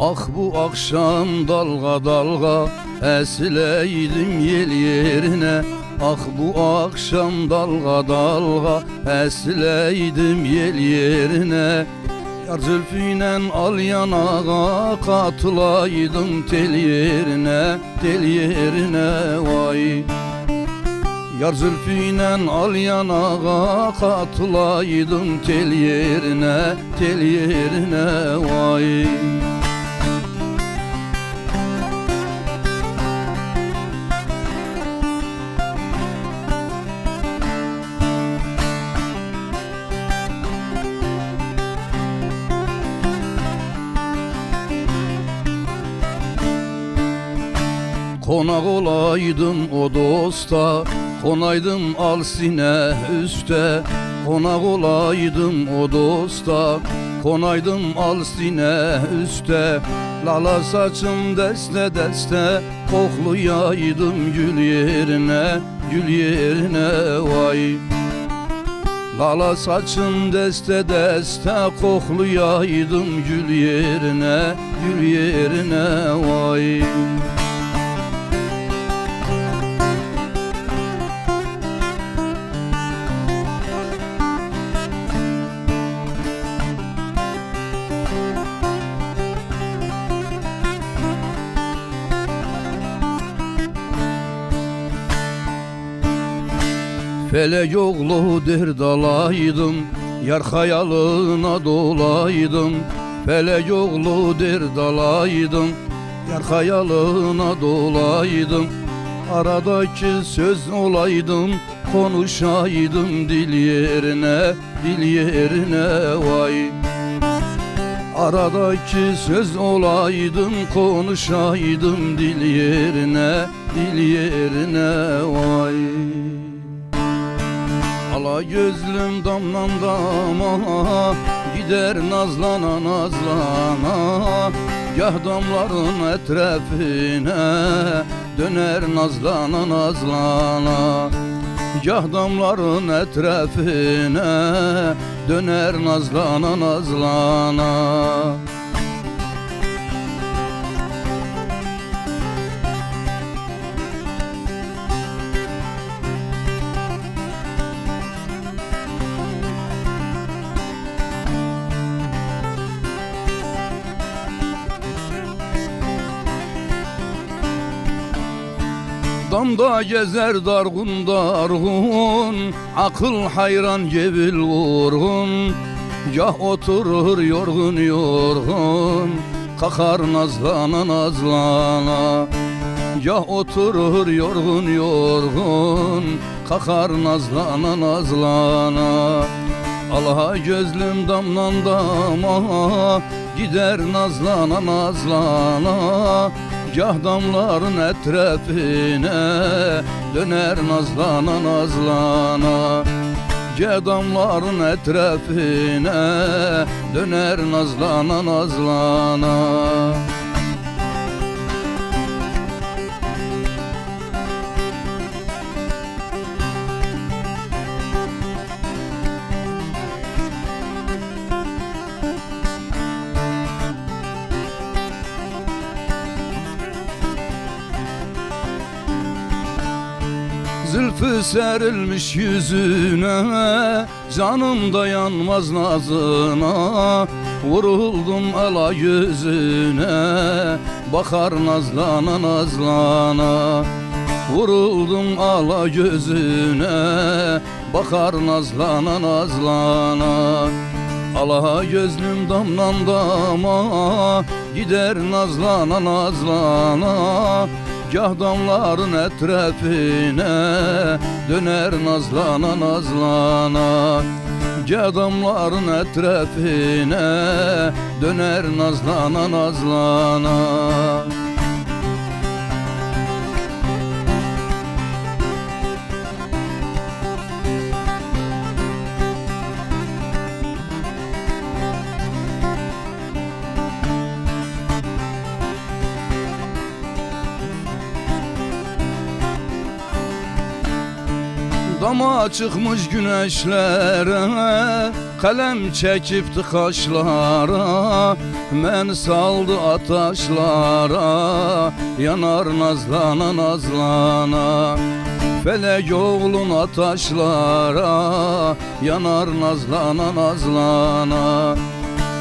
Ah bu akşam dalga dalga esileydim yel yerine. Ah bu akşam dalga dalga esileydim yel yerine. Yar zülfüyle al yanağa katılaydım tel yerine, tel yerine vay. Yar zülfüyle al yanağa katılaydım tel yerine, tel yerine vay. Konak olaydım o dosta, konaydım al sine üste. Konak olaydım o dosta, konaydım al sine üste. Lala saçım deste deste, koklayaydım gül yerine, gül yerine vay. Lala saçım deste deste, koklayaydım gül yerine, gül yerine vay. Felek yoklu dert alaydım, yar hayalına dolaydım. Felek yoklu dert alaydım, yar hayalına dolaydım. Aradaki söz olaydım, konuşaydım dil yerine, dil yerine vay. Aradaki söz olaydım, konuşaydım dil yerine, dil yerine vay. Ala gözlüm damlan dama, gider nazlana nazlana. Gah damların etrafine, döner nazlana nazlana. Gah damların etrafine, döner nazlana nazlana. Damda gezer dargun dargun, akıl hayran cebil vurgun. Gah oturur yorgun yorgun, kakar nazlana nazlana. Gah oturur yorgun yorgun, kakar nazlana nazlana. Allah gözlüm damlan dama, gider nazlana nazlana. Gah damların etrafine, döner nazlana nazlana. Gah damların etrafine, döner nazlana nazlana. Zülfü serilmiş yüzüne, canım dayanmaz nazına. Vuruldum ala yüzüne, bakar nazlana nazlana. Vuruldum ala gözüne, bakar nazlana nazlana. Ala gözlüm damlan dama, gider nazlana nazlana. Gah damların etrafine, döner nazlana nazlana. Gah damların etrafine, döner nazlana nazlana. Dama çıkmış güneşlere, Qələm çəkibdi qaşlara, mən saldı ataşlara, yanar nazlana nazlana. Felek oğlun ataşlara, yanar nazlana nazlana.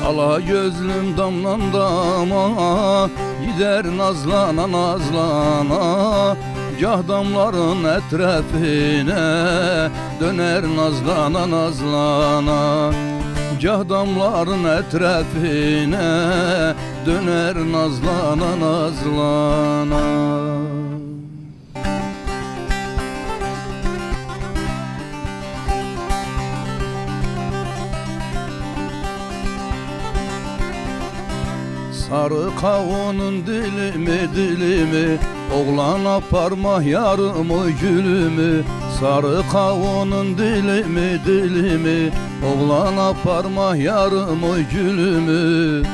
Ala gözlüm damlan dama, gider nazlana nazlana. Gah damların etrafine, döner nazlana nazlana. Gah damların etrafine, döner nazlana nazlana. Sarı kavunun dilimi dilimi, oğlan aparma yarımı gülümü. Sarı kavunun dilimi dilimi, oğlan aparma yarımı gülümü.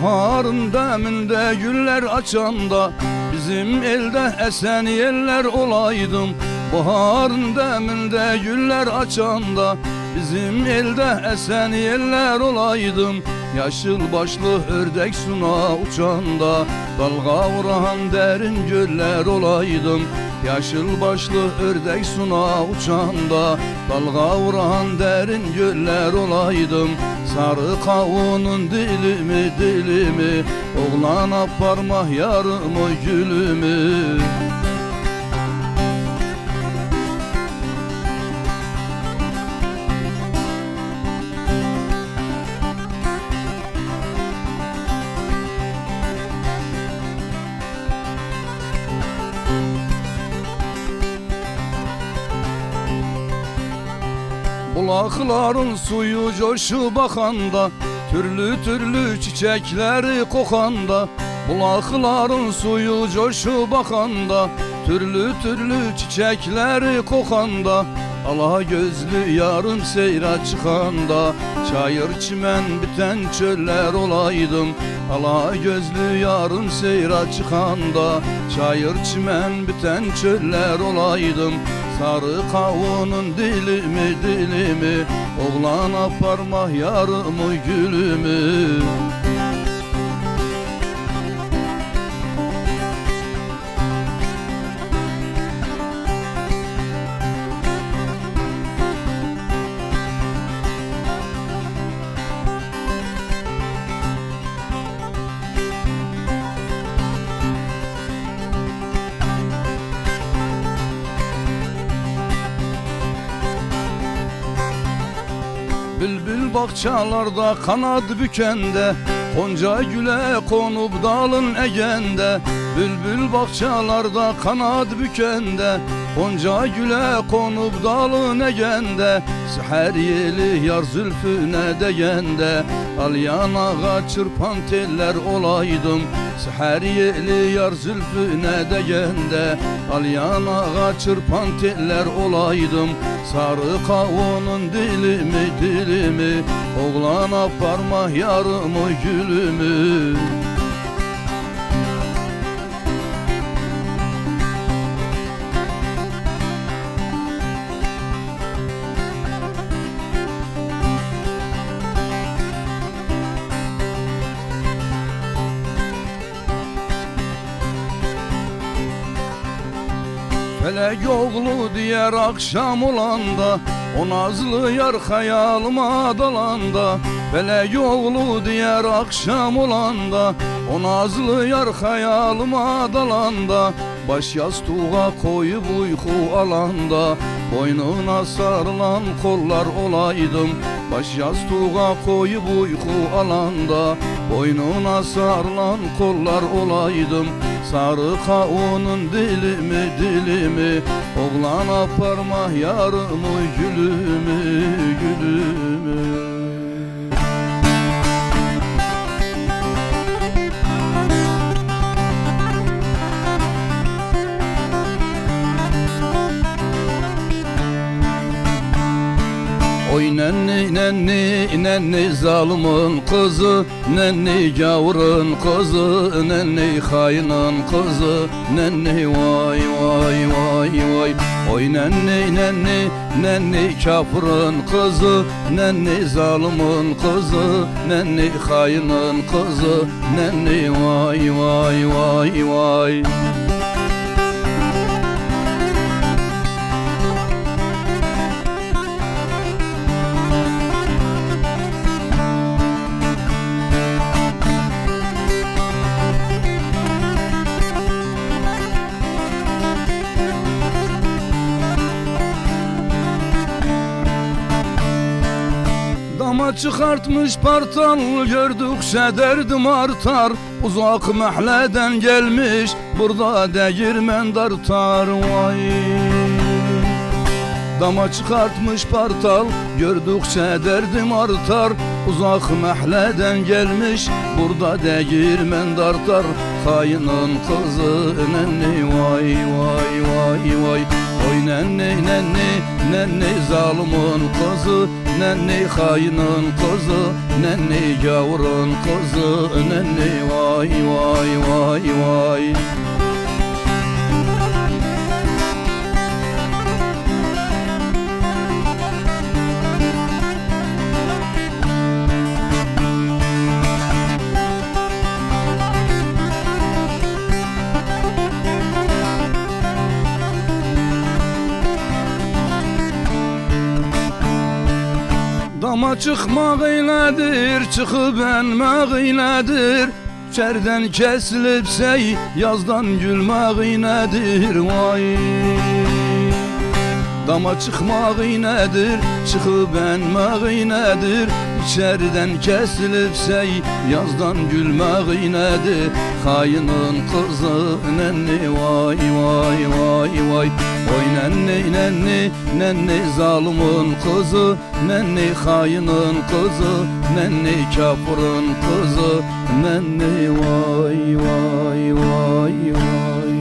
Baharın deminde güller açanda, bizim elde esen yerler olaydım. Baharın deminde güller açanda, bizim elde esen yerler olaydım. Yaşıl başlı ördek suna uçanda, dalga vuran derin göller olaydım. Yaşıl başlı ördek suna uçanda, dalga vuran derin göller olaydım. Sarı kavunun dilimi dilimi, oğlan aparma yarımı gülümü. Bulakların suyu coşu bakanda, türlü türlü çiçekleri kokanda. Bulakların suyu coşu bakanda, türlü türlü çiçekleri kokanda. Ala gözlü yarım seyre çıkanda, çayır çimen biten çöller olaydım. Ala gözlü yarım seyre çıkanda, çayır çimen biten çöller olaydım. Sarı kavunun dilimi dilimi, oğlan aparma yarımı gülümü. Bülbül bahçalarda kanat bükende, Gonca güle konup dalın egende. Bülbül bahçalarda kanat bükende, Gonca güle konup dalın egende. Seher yeli yar zülfüne degende, al yanağa çırpan teller olaydım. Seher yeli yar zülfüne degende, al yanağa çırpan teller olaydım. Sarı kavunun dilimi dilimi, oğlan aparma yarımı gülümü. Felek oğlu diğer akşam olanda, o nazlı yar hayalıma dalanda. Felek oğlu diğer akşam olanda, o nazlı yar hayalıma dalanda. Baş yastığa koyup uyku alanda, boynuna sarılan kollar olaydım. Baş yastığa koyup uyku alanda, boynuna sarılan kollar olaydım. Sarı kavunun dilimi dilimi, oğlan aparma yarımı gülümü gülümü. Oy nenni nenni nenni zalimin kızı, nenni gavurun kızı, nenni hainin kızı, nenni vay vay vay vay. Oy nenni nenni nenni kafirin kızı, nenni zalimin kızı, nenni hainin kızı, nenni vay vay vay vay. Dama çıkartmış partal, gördükçe derdim artar. Uzak mahleden gelmiş, burada değirmen dartar vay. Dama çıkartmış partal, gördükçe derdim artar. Uzak mahleden gelmiş, burada değirmen dartar. Hainin kızı nenni vay vay vay vay. Oy nenni nenni nenni zalimin kızı, nenni hainin kızı, nenni gavurun kızı, nenni vay vay vay vay. Dama çıkmak eyledir, çıkıp enmek eyledir. Çerden kesilipse yazdan gülmek eyledir vay. Dama çıkmak eyledir, çıkıp enmek eyledir. İçeriden kesilipse yazdan gülmek eyledir. Hainin kızı nenni vay vay vay vay. Oy nenni nenni nenni zalimin kızı, nenni hainin kızı, nenni kafirin kızı, nenni vay vay vay vay.